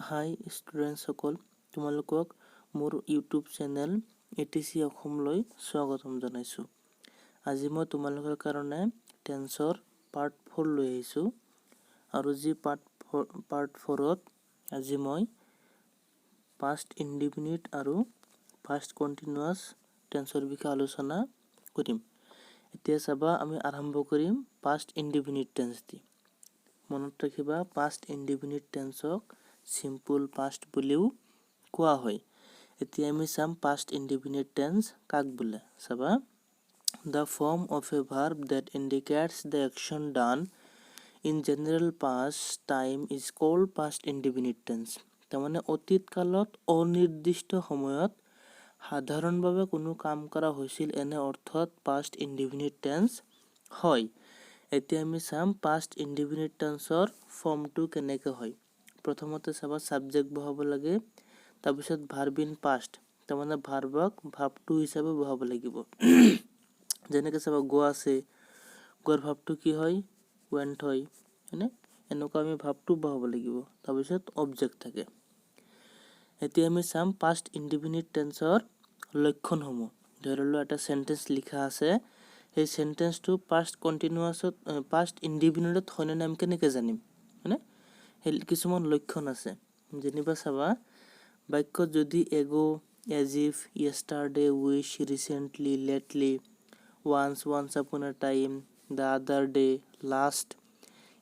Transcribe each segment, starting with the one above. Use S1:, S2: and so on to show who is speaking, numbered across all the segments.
S1: হাই students সকল, তোমালোকক মোৰ ইউটিউব চেনেল ATC অসমলৈ স্বাগতম জনাইছোঁ। আজি মই তোমালোকৰ কাৰণে টেন্সৰ পাৰ্ট 4 লৈ আহিছোঁ আৰু যি পাৰ্ট 4ত আজি মই পাষ্ট ইনডিফিনিট আৰু পাষ্ট কণ্টিনিউৱাছ টেন্সৰ বিষয়ে আলোচনা কৰিম। এতিয়া চাবা, আমি আৰম্ভ কৰিম পাষ্ট ইনডিফিনিট টেন্স দি। মনত ৰাখিবা, পাষ্ট ইনডিফিনিট টেন্সক সিম্পল পাষ্ট বুলিও কোৱা হয়। এতিয়া আমি চাম পাষ্ট ইনডিফিনিট টেন্স কাক বোলে। চাবা, the form of a verb that indicates the action done in general past time is called past indefinite tense. তাৰমানে অতীত কালত অনিৰ্দিষ্ট সময়ত সাধাৰণভাৱে কোনো কাম কৰা হৈছিল এনে অৰ্থত পাষ্ট ইনডিফিনিট টেন্স হয়। এতিয়া আমি চাম পাষ্ট ইনডিফিনিট টেন্সৰ ফৰ্মটো কেনেকৈ হয়। প্ৰথমতে চাবা, সাবজেক্ট বহাব লাগে, তাৰপিছত ভাৰ্ব ইন পাষ্ট, তাৰমানে ভাৰ্বক ভাৰ্বটো হিচাপে বহাব লাগিব। যেনেকৈ চাবা, গো আছে, গোৰ ভাৰ্বটো কি হয়? ৱেণ্ট হয়, হয়নে? এনেকুৱা আমি ভাৰ্বটো বহাব লাগিব, তাৰপিছত অবজেক্ট থাকে। এতিয়া আমি চাম পাষ্ট ইনডিফিনিট টেন্সৰ লক্ষণসমূহ। ধৰি লোৱা এটা চেণ্টেন্স লিখা আছে, সেই চেণ্টেন্সটো পাষ্ট কণ্টিনিউৱাছত পাষ্ট ইনডিফিনিটত হয়নে নাই আমি কেনেকৈ জানিম, হয়নে? সেই কিছুমান লক্ষণ আছে। যেনিবা চাবা, বাক্যত যদি ago, as if, yesterday, which, recently, lately, once upon a time, the other day, last,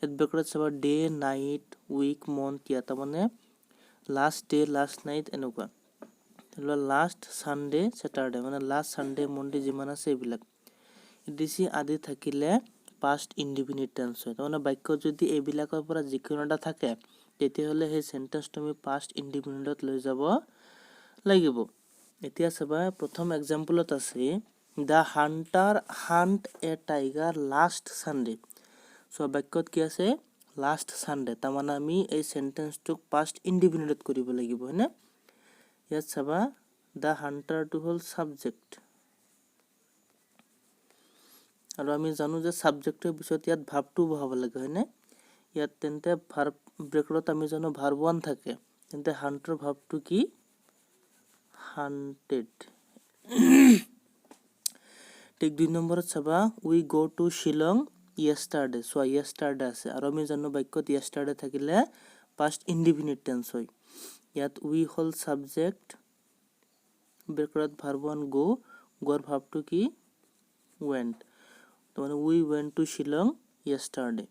S1: ইয়াত বাক্যত চাবা ডে, নাইট, উইক, মন্থ, ইয়াত তাৰমানে লাষ্ট ডে, লাষ্ট নাইট এনেকুৱা। লাষ্ট ছানডে, ছেটাৰডে, মানে লাষ্ট ছানডে, মনডে যিমান আছে এইবিলাক ইটিচি আদি থাকিলে পাষ্ট ইনডিফিনিট টেন্স হয়। তাৰমানে বাক্যত যদি এইবিলাকৰ পৰা যিকোনো এটা থাকে, তেতিয়াহ'লে সেই চেণ্টেন্সটো আমি পাষ্ট ইনডিফিনিটত লৈ যাব লাগিব। এতিয়া চাবা, প্ৰথম এক্সাম্পলত আছে, the hunter hunt a tiger last Sunday. চ' বাক্যত কি আছে? লাষ্ট ছানডে, তাৰমানে আমি এই চেণ্টেন্সটোক পাষ্ট ইনডিফিনিটত কৰিব লাগিব, হয়নে? ইয়াত চাবা, দ্য হাণ্টাৰটো হ'ল ছাবজেক্ট, আৰু আমি জানো যে ছাবজেক্টৰ পিছত ইয়াত ভাৰ্বটো বহাব লাগে, হয়নে? ইয়াত তেন্তে ভাৰ্ব ব্ৰেকেটত আমি জানো ভাৰ্ব 1 থাকে, তেন্তে হাণ্টাৰ ভাৰ্বটো কি? হাণ্টেড। ঠিক 2 নম্বৰত চাবা, উই গো টু শ্বিলং য়েষ্টাৰডে। চোৱা, য়েষ্টাৰডে আছে, আৰু আমি জানো বাক্যত য়েষ্টাৰডে থাকিলে পাষ্ট ইনডিফিনিট টেন্স হয়। ইয়াত উই হ'ল ছাবজেক্ট, ব্ৰেকেটত ভাৰ্ব 1 গো, গোৰ ভাৰ্বটো কি? ৱেণ্ট, তাৰমানে উই ৱেণ্ট টু শ্বিলং য়েষ্টাৰডে।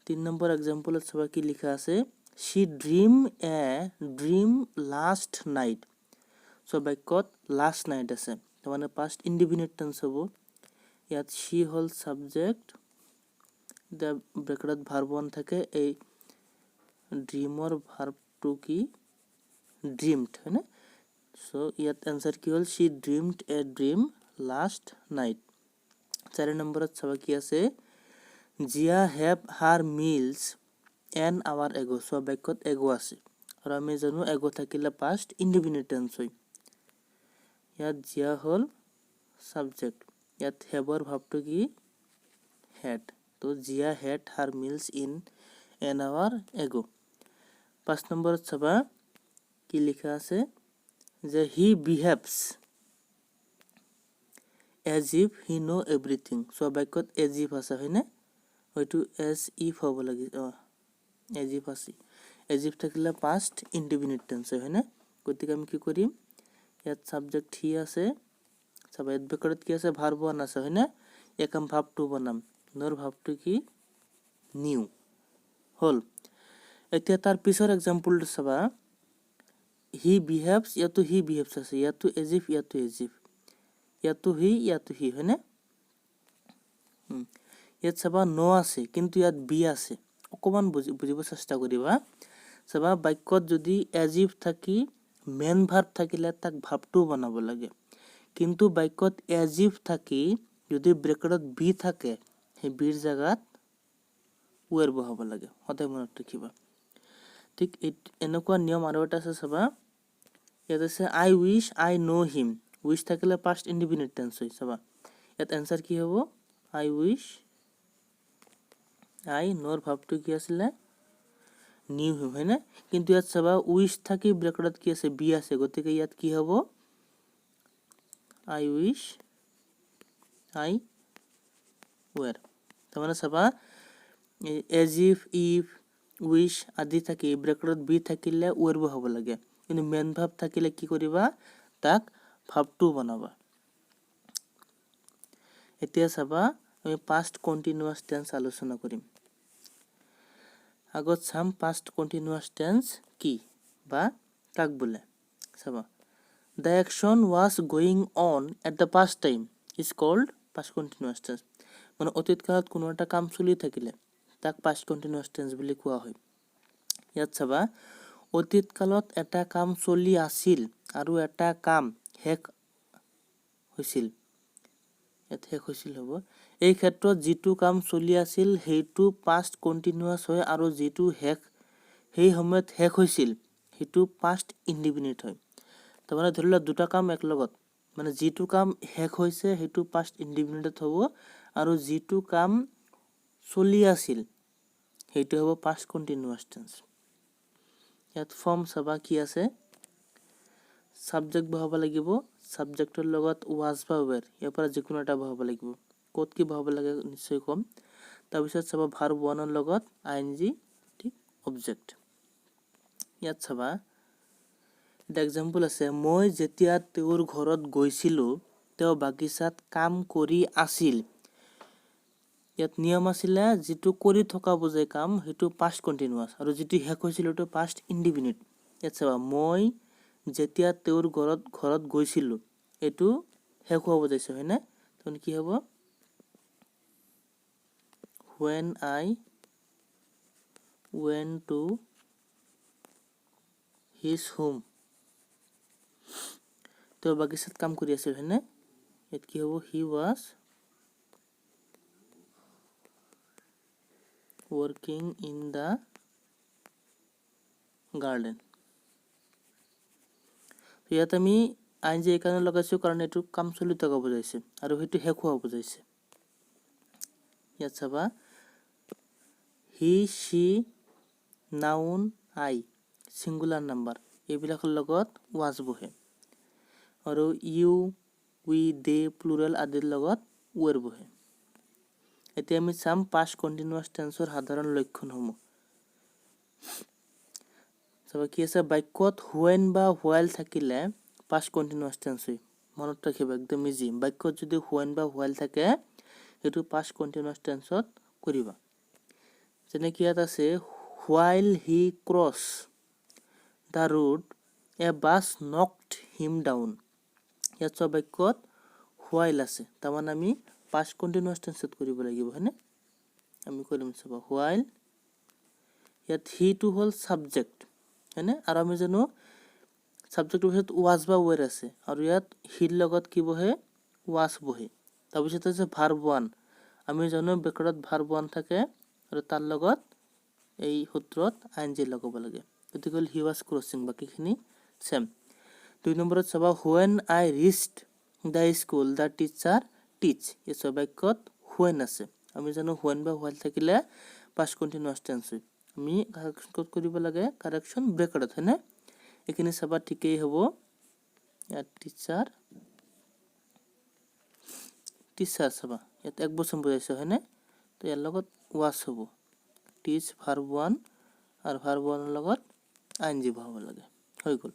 S1: 3 নম্বৰ এক্সাম্পলত চাবা কি লিখা আছে, শ্বি ড্ৰিম এ ড্ৰিম লাষ্ট নাইট। চ' বাক্যত লাষ্ট নাইট আছে, তাৰমানে পাষ্ট ইনডিফিনিট টেন্স হ'ব। ইয়াত শ্বি হ'ল ছাবজেক্ট, ব্ৰেকেটত ভাৰ্ব 1 থাকে, এই ড্ৰিমৰ ভাৰ্বটো কি? ড্ৰিমড, হয়নে? চ' ইয়াত এনচাৰ কি হ'ল? She dreamed a dream last night. 4 নম্বৰত চাবা কি আছে, Jia have her meals an hour ago. চ' বাক্যত এগো আছে, আৰু আমি জানো এগো থাকিলে পাষ্ট ইনডিফিনিট টেন্স হয়। ইয়াত জিয়া হ'ল ছাবজেক্ট, ইয়াত হেভৰ ভাৰ্বটো কি? হেড, তো Jia had her meals in an hour ago. 5 নম্বৰত চাবা কি লিখা আছে, যে he behaves as if he know everything. চ' বাক্যত এজ ইফ আছে, হয়নে? হয়তো এজ ইফ হ'ব লাগে, এজ ইফ আছে। এজ ইফ থাকিলে পাষ্ট ইনডিফিনিট টেন্স হয়, হয়নে? গতিকে আমি কি কৰিম, ইয়াত ছাবজেক্ট হি আছে, চাবা ইয়াত ব্ৰেকেটত কি আছে? ভাৰ্ব 1 আছে, হয়নে? ইয়াক আমি ভাৰ্বটো বনাম, নোৰ ভাৰ্বটো কি? নিউ হ'ল। এতিয়া তাৰ পিছৰ এক্সাম্পলটো চাবা, হি বিহেভছ, ইয়াতো হি বিহেভছ আছে, ইয়াতো এজ ইফ, ইয়াতো এজ ইফ, ইয়াতো হি, হয়নে? ইয়াত চাবা ন আছে, কিন্তু ইয়াত বি আছে। অকণমান বুজিব চেষ্টা কৰিবা। চাবা, বাক্যত যদি এজ ইফ থাকি মেইন ভাৰ্ব থাকিলে তাক ভাৰ্বটো বনাব লাগে, কিন্তু বাক্যত এজ ইফ থাকি যদি ব্ৰেকেটত বি থাকে, সেই বিৰ জেগাত ৱেৰ বহাব লাগে, সদায় মনত ৰাখিবা। ঠিক এনেকুৱা নিয়ম আৰু এটা আছে, চাবা ইয়াত আছে I wish I know' him. Wish থাকিলে পাষ্ট ইনডিফিনিট টেন্স হয়। চাবা ইয়াত এনচাৰ কি হ'ব? আই উইচ, আই ন'ৰ ভাৰ্বটো কি আছিলে? নিউ হিম হয় না, কিন্তু ইয়াত চাবা উইশ থাকি ব্ৰেকেটত কি আছে বি আছে, গতিকে ইয়াত কি হ'ব আই উইশ আই ৱেৰ। তাৰমানে চাবা এজ ইফ উইশ আদি থাকি ব্ৰেকেটত বি থাকিলে ৱেৰ হ'ব লাগে, কিন্তু মেইন ভাব থাকিলে কি কৰিবা তাক ভাবটো বনাবা। এতিয়া চাবা আমি পাষ্ট কণ্টিনিউয়াছ টেন্স আলোচনা কৰিম। আগত চাম পাষ্ট কণ্টিনিউয়াছ টেন্স কি বা কাক বোলে। চাবা the action was going on at the past time is called past continuous tense. মানে অতীত কালত কোনো এটা কাম চলি থাকিলে তাক পাষ্ট কণ্টিনিউয়াছ টেন্স বুলি কোৱা হয়। ইয়াত চাবা অতীত কালত এটা কাম চলি আছিল আৰু এটা কাম শেষ হৈছিল, ইয়াত শেষ হৈছিল হ'ব। এই ক্ষেত্ৰত যিটো কাম চলি আছিল সেইটো পাষ্ট কণ্টিনিউয়াছ হয় আৰু যিটো সেই সময়ত শেষ হৈছিল সেইটো পাষ্ট ইনডিফিনিট হয়। তাৰমানে ধৰি লোৱা দুটা কাম একলগত, মানে যিটো কাম শেষ হৈছে সেইটো পাষ্ট ইনডিফিনিটত হ'ব আৰু যিটো কাম চলি আছিল সেইটো হ'ব পাষ্ট কণ্টিনিউয়াছ টেন্স। ইয়াত ফৰ্ম চাবা কি আছে, ছাবজেক্ট বহাব লাগিব, ছাবজেক্টৰ লগত ৱাজ বা ৱেৰ ইয়াৰ পৰা যিকোনো এটা বহাব লাগিব। ক'ত কি বহাব লাগে নিশ্চয় ক'ম। তাৰপিছত চাবা ভাৰ্ব ওৱানৰ লগত আইএনজি ঠিক অবজেক্ট। ইয়াত চাবা এটা এক্সাম্পল আছে, মই যেতিয়া তেওঁৰ ঘৰত গৈছিলোঁ তেওঁ বাগিচাত কাম কৰি আছিল। ইয়াত নিয়ম আছিলে যিটো কৰি থকা বুজাই কাম সেইটো পাষ্ট কণ্টিনিউয়াছ আৰু যিটো শেষ হৈছিল সেইটো পাষ্ট ইনডিফিনিট। ইয়াত চাবা মই যেতিয়া তেওঁৰ ঘৰত গৈছিলোঁ এইটো শেষ হোৱা বুজাইছে হয়নে, তাৰমানে কি হ'ব when I went to his home, তেওঁ বাগিচাত কাম কৰি আছিল হয়নে, ইয়াত কি হ'ব he was working in the garden। ইয়াত আমি আইএনজি এইকাৰণে লগাইছোঁ কাৰণ এইটো কাম চলি থকা বুজাইছে আৰু সেইটো শেষ হোৱা বুজাইছে। ইয়াত চাবা he she noun I singular number এইবিলাকৰ লগত ৱাজ বহে আৰু ইউ উই দে প্লুৰেল আদিৰ লগত ৱেৰ বহে। এতিয়া আমি চাম পাষ্ট কণ্টিনিউয়াছ টেন্সৰ সাধাৰণ লক্ষণসমূহ। চাবা কি আছে, বাক্যত হুৱেন বা হোৱাইল থাকিলে পাষ্ট কণ্টিনিউয়াছ টেন্স হয়। মনত ৰাখিবা একদম ইজি, বাক্যত যদি হুৱেন বা হোৱাইল থাকে সেইটো পাষ্ট কণ্টিনিউয়াছ টেন্সত কৰিবা। যেনেকৈ ইয়াত আছে while he crossed the road a bus knocked him down। ইয়াত চোৱা বাক্যত while আছে, তাৰমানে আমি পাষ্ট কণ্টিনিউয়াছ টেন্সত কৰিব লাগিব হয়নে। আমি কৰিম চাবা while, ইয়াত হিটো হ'ল ছাবজেক্ট হয়নে, আৰু আমি জানো ছাবজেক্টৰ পিছত ৱাজ বা ৱেৰ আছে আৰু ইয়াত হিৰ লগত কি বহে ৱাজ বহে। তাৰপিছত আছে ভাৰ্ব ওৱান, আমি জানো ব্ৰেকেটত ভাৰ্ব ওৱান থাকে আৰু তাৰ লগত এই সূত্ৰত আইএনজি লগাব লাগে, গতিকে হি ৱাজ ক্ৰছিং, বাকীখিনি চেম। 2 নম্বৰত চাবা when I reached the school the teacher teach. এই বাক্যত হুৱেন আছে, আমি জানো হুৱেন বা হোৱাইল থাকিলে পাষ্ট কণ্টিনিউয়াছ টেন্স হয়। আমি কাৰেকশ্যন ক'ত কৰিব লাগে, কাৰেকশ্যন ব্ৰেকেটত হয়নে। এইখিনি চাবা ঠিকেই হ'ব, ইয়াত টিচাৰ চাবা ইয়াত এক বচন বুজাইছে হয়নে, তো ইয়াৰ লগত ৱাজ হ'ব, টিচ ভাৰ্ব ওৱান আৰু ভাৰ্ব ওৱানৰ লগত আইএনজি বহাব লাগে, হৈ গ'ল।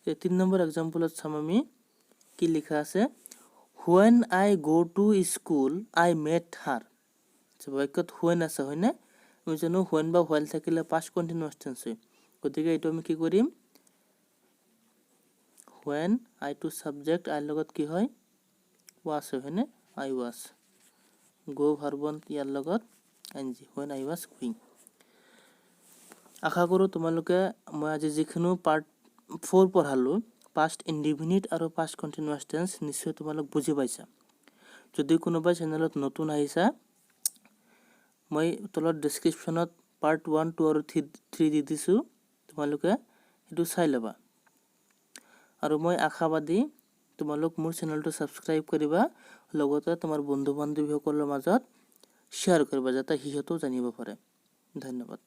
S1: 3 নম্বৰ এক্সাম্পলত চাম আমি কি লিখা আছে, when I go to school I met her. বাক্যত হুৱেন আছে হয়নে, আমি জানো হুৱেন বা হোৱাইল থাকিলে পাষ্ট কণ্টিনিউয়াছ টেন্স হয়, গতিকে এইটো আমি কি কৰিম হুৱেন আই টু ছাবজেক্ট আইৰ লগত কি হয় ৱাজ হয় হয়নে, I was, go verb one ইয়াৰ লগত ING when I was going. আশা কৰোঁ তোমালোকে মই আজি যিখিনি পাৰ্ট 4 পঢ়ালোঁ পাষ্ট ইনডিফিনিট আৰু পাষ্ট কণ্টিনিউয়াছ টেন্স নিশ্চয় তোমালোক বুজি পাইছা। যদি কোনোবাই চেনেলত নতুন আহিছা, মই তলত ডেছক্ৰিপশ্যনত পাৰ্ট 1, 2 আৰু 3 দি দিছোঁ, তোমালোকে সেইটো চাই ল'বা। আৰু মই আশাবাদী তোমালোক মোৰ চেনেলটো ছাবস্ক্ৰাইব কৰিবা, লগতে তোমাৰ বন্ধু বান্ধৱীসকলৰ মাজত শ্বেয়াৰ কৰিবা যাতে সিহঁতেও জানিব পাৰে। ধন্যবাদ।